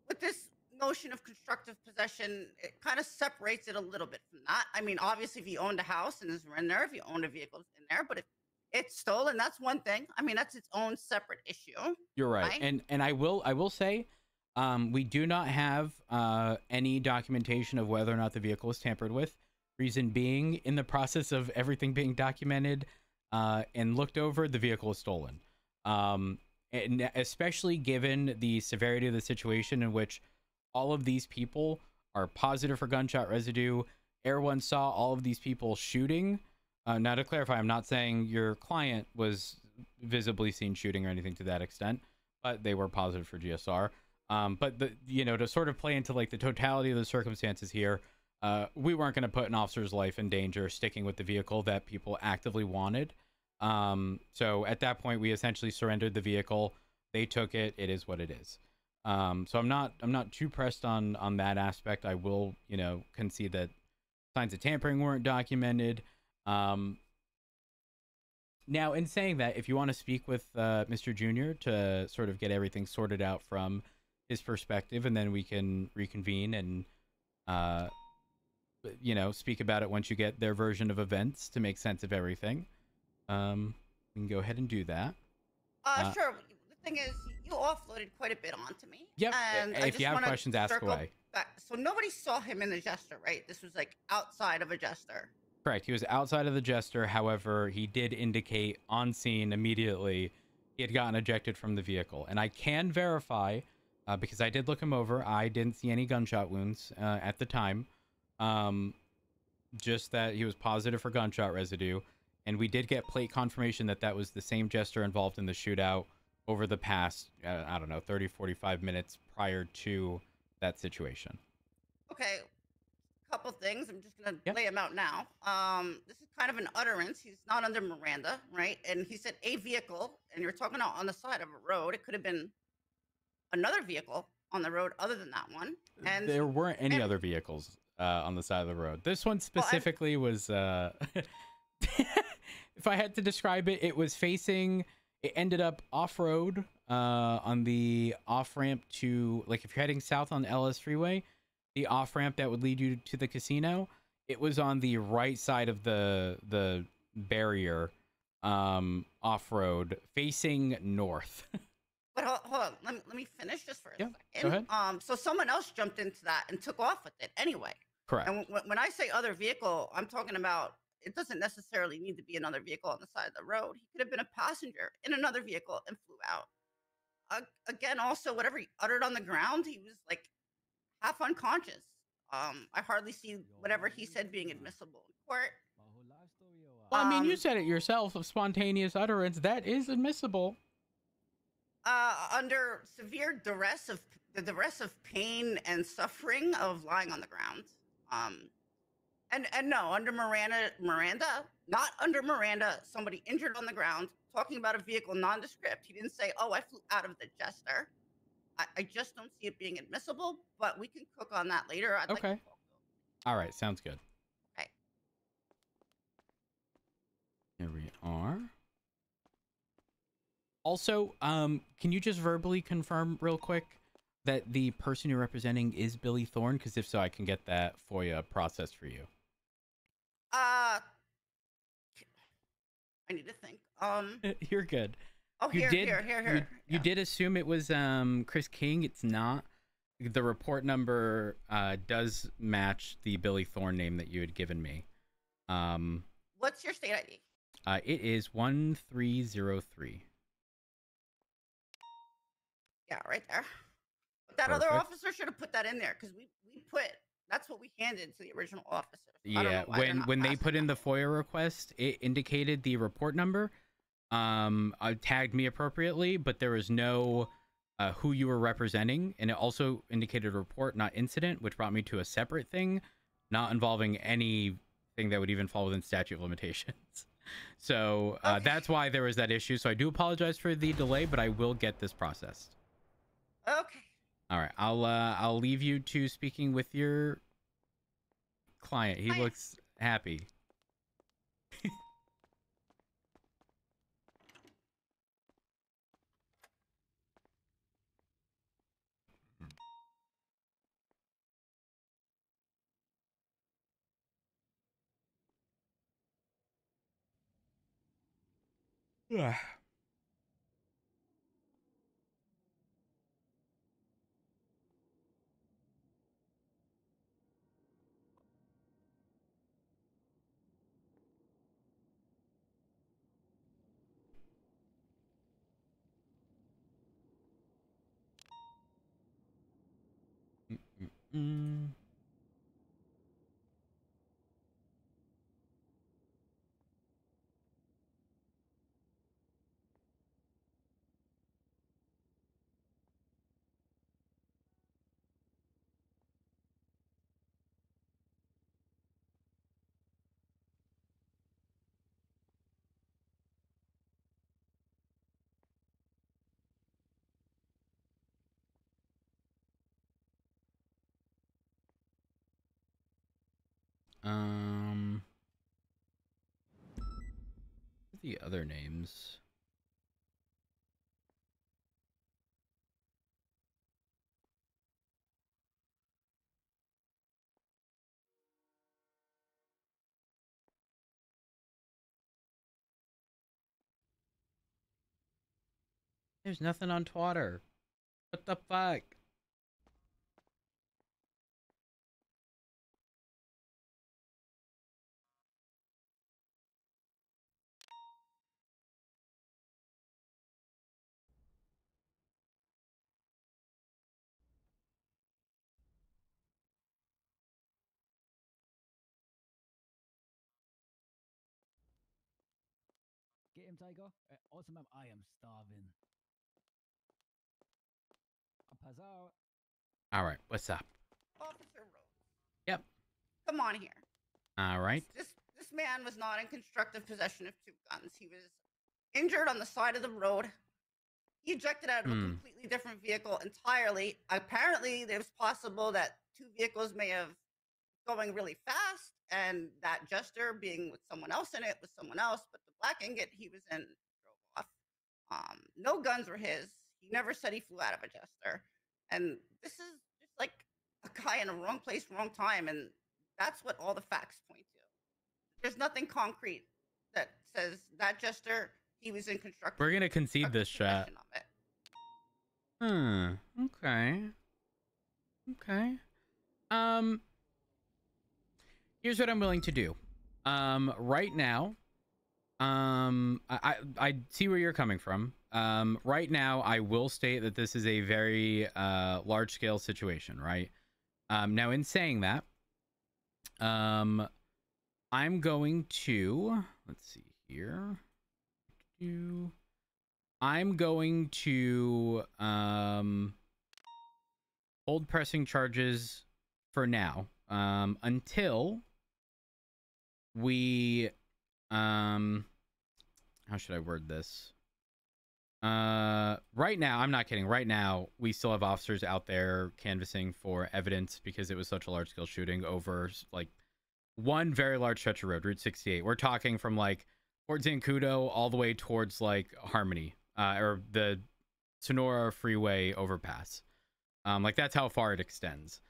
I: With this notion of constructive possession, it kind of separates it a little bit from that. I mean, obviously, if you owned a house and it's in there, if you owned a vehicle, it's in there. But if it's stolen, that's one thing. I mean, that's its own separate issue.
C: You're right. And I will say, we do not have any documentation of whether or not the vehicle was tampered with. Reason being, in the process of everything being documented and looked over, the vehicle was stolen. And especially given the severity of the situation, in which all of these people are positive for gunshot residue. Everyone saw all of these people shooting. Now, to clarify, I'm not saying your client was visibly seen shooting or anything to that extent, but they were positive for GSR. But to sort of play into like the totality of the circumstances here, we weren't going to put an officer's life in danger sticking with the vehicle that people actively wanted. So at that point, we essentially surrendered the vehicle. They took it. It is what it is. So I'm not too pressed on that aspect. I will, concede that signs of tampering weren't documented. Now, in saying that, if you want to speak with Mr. Junior to sort of get everything sorted out from his perspective, and then we can reconvene and speak about it once you get their version of events to make sense of everything. We can go ahead and do that.
I: Sure. The thing is, you offloaded quite a bit onto me.
C: Yep.
I: And
C: if you have questions, ask away.
I: So nobody saw him in the jester, right? This was like outside of a jester.
C: Correct. He was outside of the jester. However, he did indicate on scene immediately he had gotten ejected from the vehicle. And I can verify, because I did look him over, I didn't see any gunshot wounds at the time. Just that he was positive for gunshot residue. And we did get plate confirmation that that was the same jester involved in the shootout over the past, 30, 45 minutes prior to that situation.
I: Okay. Couple things. I'm just going to lay them out now. This is kind of an utterance. He's not under Miranda, right? And he said a vehicle, and you're talking out on the side of a road. It could have been another vehicle on the road other than that one. And
C: there weren't any other vehicles on the side of the road. This one specifically was... if I had to describe it, it was facing... It ended up off-road on the off-ramp to... Like, if you're heading south on the LS freeway... The off-ramp that would lead you to the casino, it was on the right side of the barrier, off-road, facing north.
I: But hold on, let me finish just for a second.
C: Go ahead.
I: So someone else jumped into that and took off with it anyway.
C: Correct.
I: And when I say other vehicle, I'm talking about, it doesn't necessarily need to be another vehicle on the side of the road. He could have been a passenger in another vehicle and flew out. Again, also, whatever he uttered on the ground, he was like, half unconscious. I hardly see whatever he said being admissible in court.
C: Well, I mean, you said it yourself, of spontaneous utterance. That is admissible.
I: Under severe duress of pain and suffering of lying on the ground. And no, under Miranda, not under Miranda, somebody injured on the ground, talking about a vehicle nondescript. He didn't say, oh, I flew out of the Jester. I just don't see it being admissible, but we can cook on that later. I'd
C: Okay.
I: like to talk to him.
C: All right, sounds good.
I: Okay.
C: Here we are. Also, can you just verbally confirm real quick that the person you're representing is Billy Thorne? Because if so, I can get that FOIA processed for you.
I: I need to think.
C: You're good.
I: Oh,
C: You
I: here.
C: You did assume it was Chris King. It's not. The report number does match the Billy Thorne name that you had given me.
I: What's your state ID?
C: It is 1303.
I: Yeah, right there. But that other officer should have put that in there because we put that's what we handed to the original officer. So
C: Yeah, when they put in the FOIA request, it indicated the report number. Tagged me appropriately, but there was no who you were representing, and it also indicated report, not incident, which brought me to a separate thing, not involving anything that would even fall within statute of limitations. So that's why there was that issue. So I do apologize for the delay, but I will get this processed.
I: Okay.
C: All right, I'll leave you to speaking with your client. He looks happy. Yeah. The other names. There's nothing on Twitter. What the fuck?
A: Get him, Tiger. Also, ma'am, I am starving. Pass out.
C: All right, what's up?
I: Officer Rose.
C: Yep.
I: Come on here.
C: All right.
I: This man was not in constructive possession of 2 guns. He was injured on the side of the road. He ejected out of a completely different vehicle entirely. Apparently, it was possible that 2 vehicles may have going really fast, and that Jester being with someone else in it was someone else, but the black ingot he was in drove off. No guns were his. He never said he flew out of a Jester. And this is just like a guy in the wrong place, wrong time, and that's what all the facts point to. There's nothing concrete that says that Jester, he was in constructive.
C: We're gonna concede this chat. Okay. Okay. Here's what I'm willing to do. Right now, I see where you're coming from. Right now, I will state that this is a very large scale situation, right? Now, in saying that, I'm going to, let's see here. I'm going to hold pressing charges for now, until we how should I word this? Right now, I'm not kidding. Right now, we still have officers out there canvassing for evidence because it was such a large scale shooting over like one very large stretch of road, Route 68. We're talking from like Fort Zancudo all the way towards like Harmony, or the Sonora Freeway overpass. Like that's how far it extends.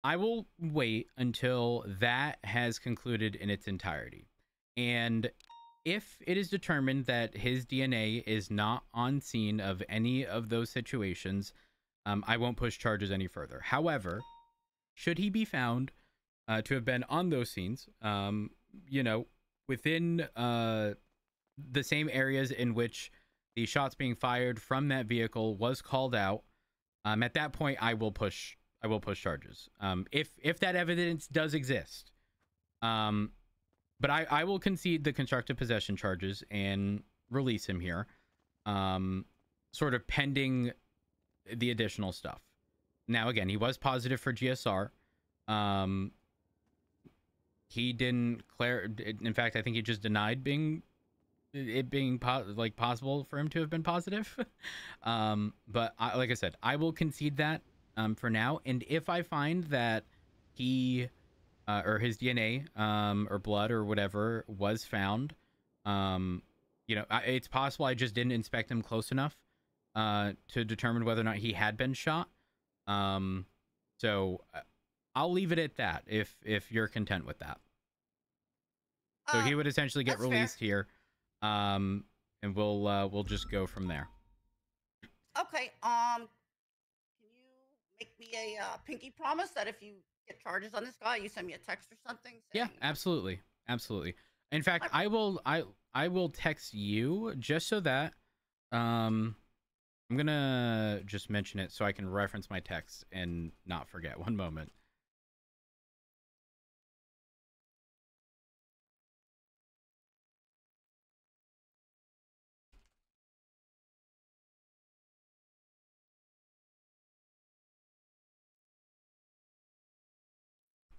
C: I will wait until that has concluded in its entirety. And if it is determined that his DNA is not on scene of any of those situations, I won't push charges any further. However, should he be found to have been on those scenes, you know, within the same areas in which the shots being fired from that vehicle was called out, at that point, I will push charges. If that evidence does exist. But I will concede the constructive possession charges and release him here, sort of pending the additional stuff. Now, again, he was positive for GSR. He didn't in fact, I think he just denied it being possible for him to have been positive. But like I said, I will concede that for now. And if I find that he or his DNA or blood or whatever was found, you know, it's possible I just didn't inspect him close enough to determine whether or not he had been shot. So I'll leave it at that if you're content with that. So he would essentially get released here, and we'll just go from there.
I: Okay. Can you make me a pinky promise that if you get charges on this guy, you send me a text or something?
C: Yeah, absolutely, absolutely. In fact, I will text you just so that I'm gonna just mention it so I can reference my text and not forget. One moment.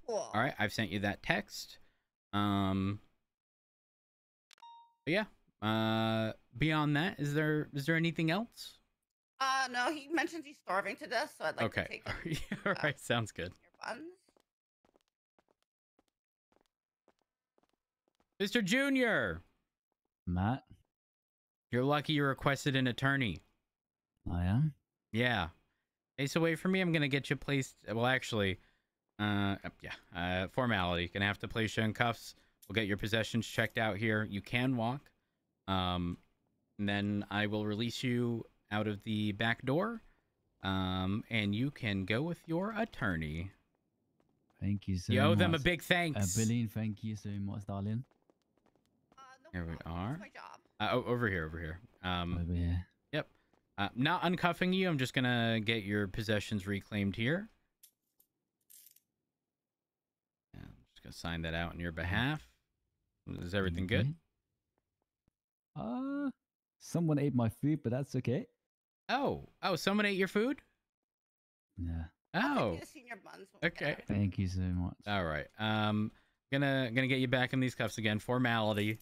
I: Cool.
C: All right, I've sent you that text. But yeah. Beyond that, is there anything else?
I: No, he mentions he's starving to death, so I'd like to take him.
C: All right, sounds good. Mr. Junior.
A: Matt.
C: You're lucky you requested an attorney.
A: I am?
C: Yeah. Hey, so wait for me. I'm going to get you placed. Well, actually, formality. Gonna have to place you in cuffs. We'll get your possessions checked out here. You can walk. And then I will release you out of the back door. And you can go with your attorney.
A: Thank you so much.
C: You owe them a big thanks.
A: Billy, thank you so much, darling.
C: Here we are. Over here.
A: Over here.
C: Yep. Not uncuffing you. I'm just gonna get your possessions reclaimed here. I'm just gonna sign that out on your behalf. Is everything good?
A: Someone ate my food, but that's okay.
C: Oh, someone ate your food?
A: Yeah.
C: Oh. Okay.
A: Thank you so much.
C: All right. Gonna get you back in these cuffs again. Formality.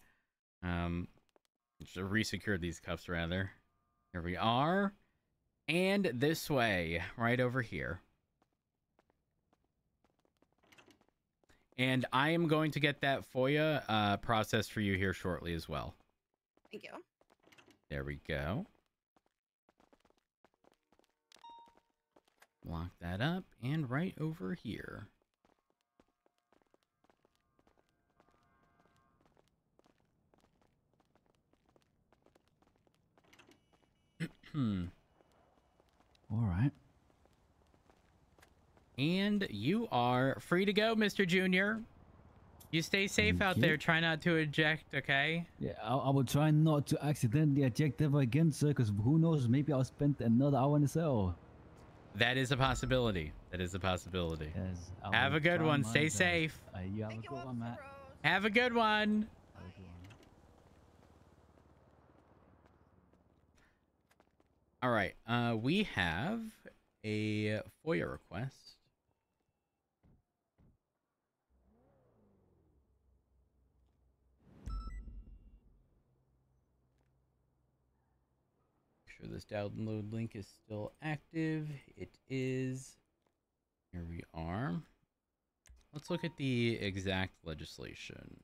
C: Just resecure these cuffs rather. Here we are. And this way, right over here. And I am going to get that FOIA processed for you here shortly as well.
I: Thank you.
C: There we go. Lock that up and right over here.
A: All right.
C: And you are free to go, Mr. Junior. You stay safe out there. Try not to eject, okay?
A: Yeah, I will try not to accidentally eject ever again, sir, because who knows, maybe I'll spend another hour in the cell.
C: That is a possibility. That is a possibility.
A: Yes,
C: have a good one. Stay safe.
A: You have a good one, Matt.
C: Have a good one. All right. We have a FOIA request. sure this download link is still active. It is. Here we are. Let's look at the exact legislation.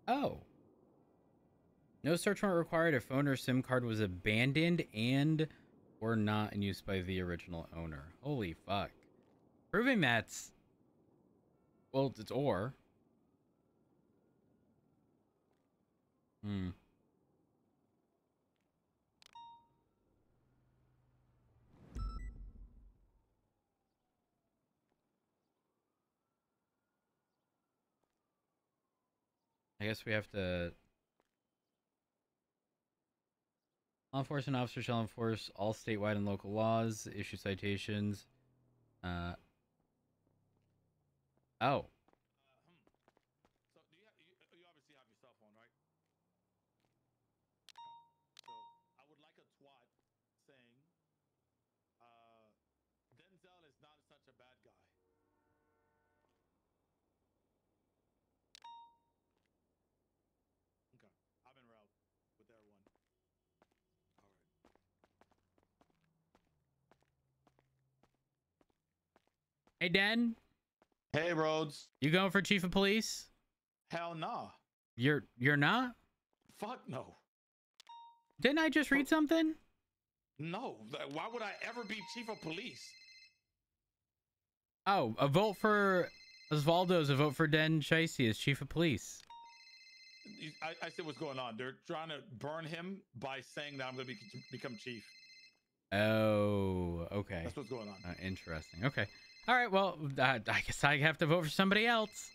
C: Oh. No search warrant required if phone or SIM card was abandoned and or not in use by the original owner. Holy fuck. Proving that's... Well, it's or. I guess we have to... Law enforcement officers shall enforce all statewide and local laws, issue citations. Oh.
J: So you obviously have your cell phone, right? So I would like a twat saying, Denzel is not such a bad guy. Okay, I'm en route with everyone. All right.
C: Hey, Den.
J: Hey, Rhodes.
C: You going for chief of police?
J: Hell nah.
C: You're not?
J: Fuck no.
C: Didn't I just read something?
J: No. Why would I ever be chief of police?
C: Oh, a vote for Osvaldo's a vote for Den Chicey as chief of police.
J: I see what's going on. They're trying to burn him by saying that I'm going to become chief.
C: Oh, okay.
J: That's what's going on.
C: Interesting. Okay. All right. Well, I guess I have to vote for somebody else.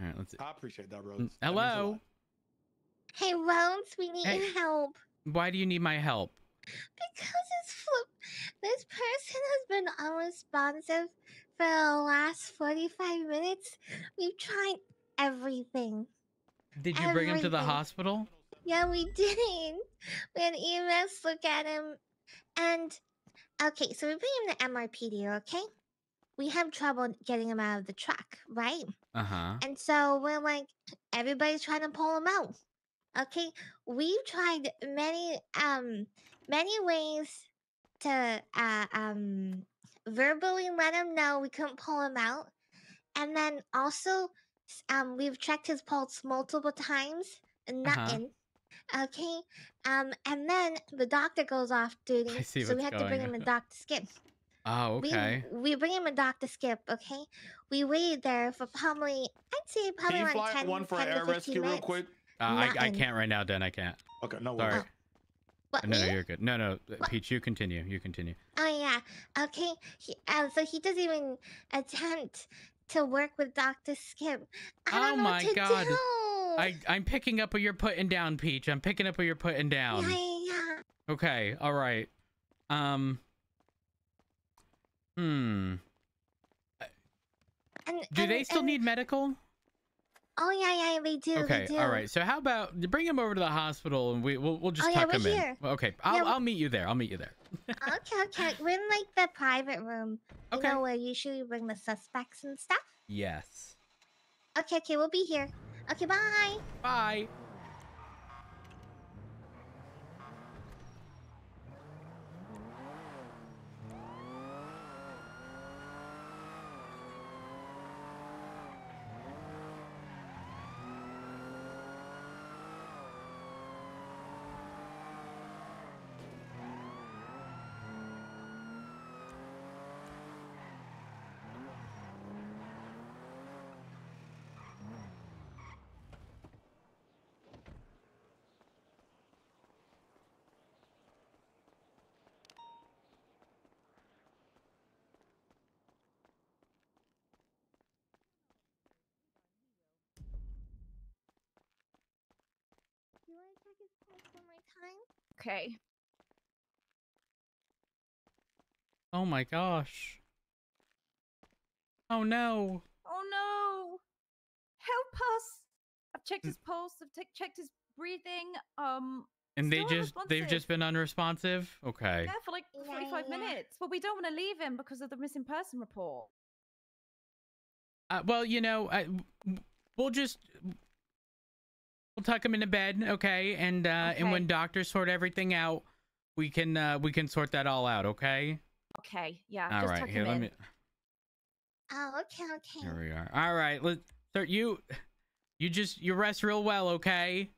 C: All right. Let's see.
J: I appreciate that, Rhodes.
C: Hello.
K: Hey, Rhodes, we need your help.
C: Why do you need my help?
K: Because this person has been unresponsive for the last 45 minutes. We've tried everything.
C: Did you bring him to the hospital?
K: Yeah, we did. We had EMS look at him. And, okay, so we bring him to MRPD, okay? We have trouble getting him out of the truck, right?
C: Uh-huh.
K: And so we're like, everybody's trying to pull him out. Okay, we've tried many ways to verbally let him know we couldn't pull him out, and then also we've checked his pulse multiple times, nothing. Okay, and then the doctor goes off duty, so we have to bring him a Dr. Skip.
C: Oh, okay.
K: We bring him a Dr. Skip, okay? We waited there for probably, I'd say probably
J: Can you
K: like
J: fly
K: 10,
J: one for
K: 10 to
J: air
K: 15
J: rescue
K: minutes.
J: real quick?
C: I can't right now, Den. I can't.
J: Okay, no
C: Sorry.
J: worries.
K: What,
C: No,
K: me?
C: you're good. No, Peach, you continue. You continue.
K: Oh yeah, okay. So he doesn't even attempt to work with Dr. Skip. I don't know what to do.
C: I'm picking up what you're putting down, Peach. I'm picking up what you're putting down.
K: Yeah.
C: Okay, all right. Do they still need medical?
K: Oh yeah, they do.
C: Okay,
K: they do.
C: all right. So how about bring him over to the hospital and we'll just tuck him in. Okay, I'll meet you there. I'll meet you there.
K: Okay. We're in like the private room. You know where usually we bring the suspects and stuff.
C: Yes.
K: Okay, we'll be here. Okay, bye.
C: Bye.
K: Do you want to check his pulse one more time?
L: Okay.
C: Oh my gosh. Oh no.
L: Oh no. checked his pulse. I've checked his breathing.
C: And
L: still
C: they've
L: unresponsive.
C: just been unresponsive. Okay.
L: Yeah, for like 45 minutes. But we don't want to leave him because of the missing person report.
C: Well, you know, we'll tuck him into bed, okay? And and when doctors sort everything out, we can sort that all out, okay?
L: Okay, yeah.
C: All
L: just
C: right,
L: tuck
C: here,
L: him
C: let
L: in.
C: me.
K: Oh, okay.
C: Here we are. All right, sir, you rest real well, okay?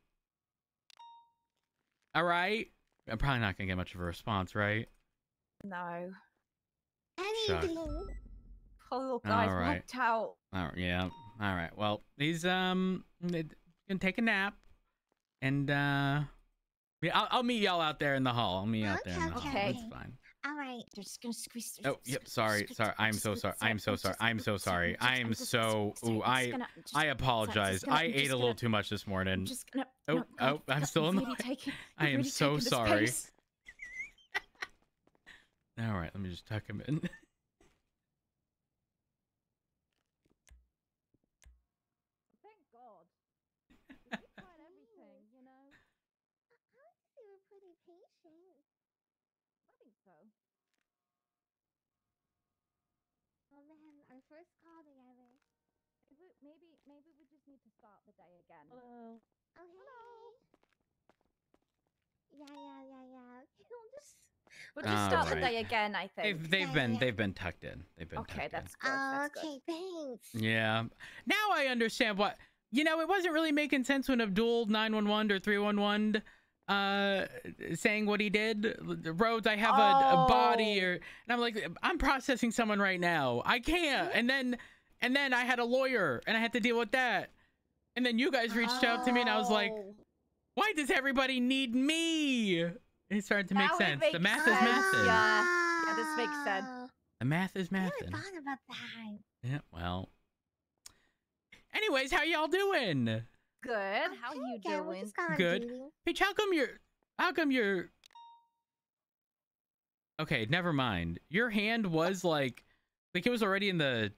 C: All right. I'm probably not gonna get much of a response, right?
L: No.
C: Shucks.
L: Poor guy's
C: All right.
L: wiped out.
C: Yeah. All right. Well, he's gonna take a nap, and yeah, I'll meet y'all out there in the hall. I'll meet you out there in the hall. That's fine.
K: All right.
L: They're just gonna squeeze.
C: Oh, yep. Sorry. I'm so sorry. I'm so sorry. I'm so sorry. I'm so. Ooh, I apologize. I ate a little too much this morning. I'm still in the way. I am so sorry. All right. Let me just tuck him in.
L: Thank God. You tried everything, you know.
K: You were pretty patient.
L: I think so.
K: Oh man, our first call together.
L: Maybe we just need to start the day again.
K: Hello. Oh hey. Yeah.
L: We'll just start the day again, I think.
C: They've been tucked in. They've been tucked in.
L: That's good. That's good.
K: Thanks.
C: Yeah. Now I understand what, you know, it wasn't really making sense when Abdul 911 or 311 saying what he did. Rhodes, I have a body, and I'm like, I'm processing someone right now. I can't. And then I had a lawyer and I had to deal with that. And then you guys reached out to me and I was like, why does everybody need me? It started to make sense. The math is mathing.
L: Yeah, this makes sense.
C: The math is mathing.
K: I never thought about that.
C: Yeah, well. Anyways, how y'all doing?
L: Good. How you doing?
C: Good. Bitch, how come you're okay, never mind. Your hand was like it was already in the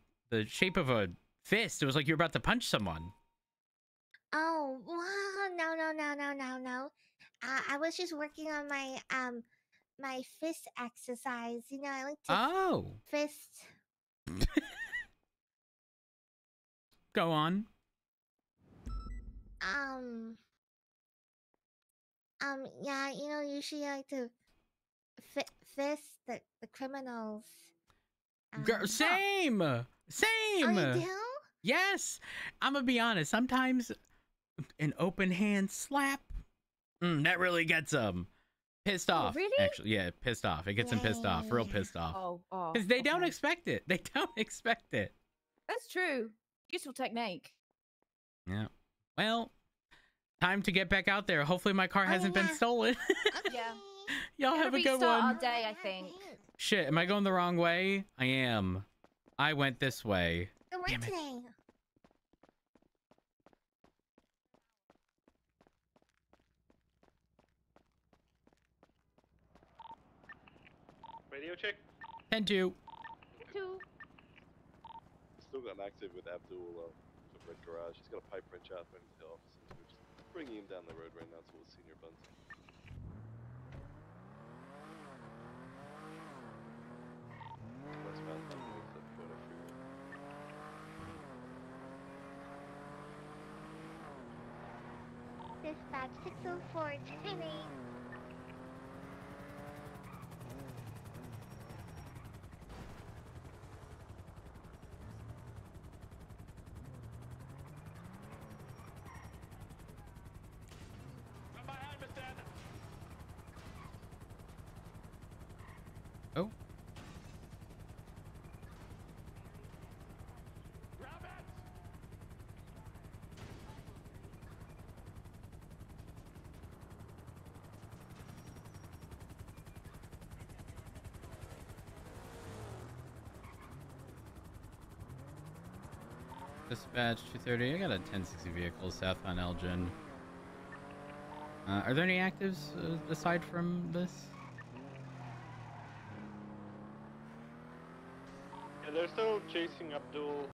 C: shape of a fist. It was like you were about to punch someone.
K: Oh, wow. No. I was just working on my my fist exercise. You know, I like to fist.
C: Go on.
K: Yeah, you know, usually I like to fist the criminals.
C: Same.
K: Oh, you do?
C: Yes. I'm gonna be honest. Sometimes an open hand slap, that really gets them pissed off.
L: Really?
C: Actually, yeah, pissed off. It gets them pissed off, real pissed off. Because they don't expect it. They don't expect it.
L: That's true. Useful technique.
C: Yeah. Well, time to get back out there. Hopefully my car hasn't been stolen.
L: Yeah.
C: Y'all have a good
L: Restart
C: one.
L: our day, I think.
C: Shit, am I going the wrong way? I am. I went this way.
K: Good work today.
G: Radio check.
C: 10-2.
B: Still got an active with Abdul to Red Garage. He's got a pipe wrench out for the officers. We're just bringing him down the road right now towards Senior Bunting. Westbound underneath the Dakota freeway.
K: Dispatch 604 10-8.
C: Oh. Dispatch 230. I got a 1060 vehicle southbound Elgin. Are there any actives aside from this?
G: Yeah, they're still chasing Abdul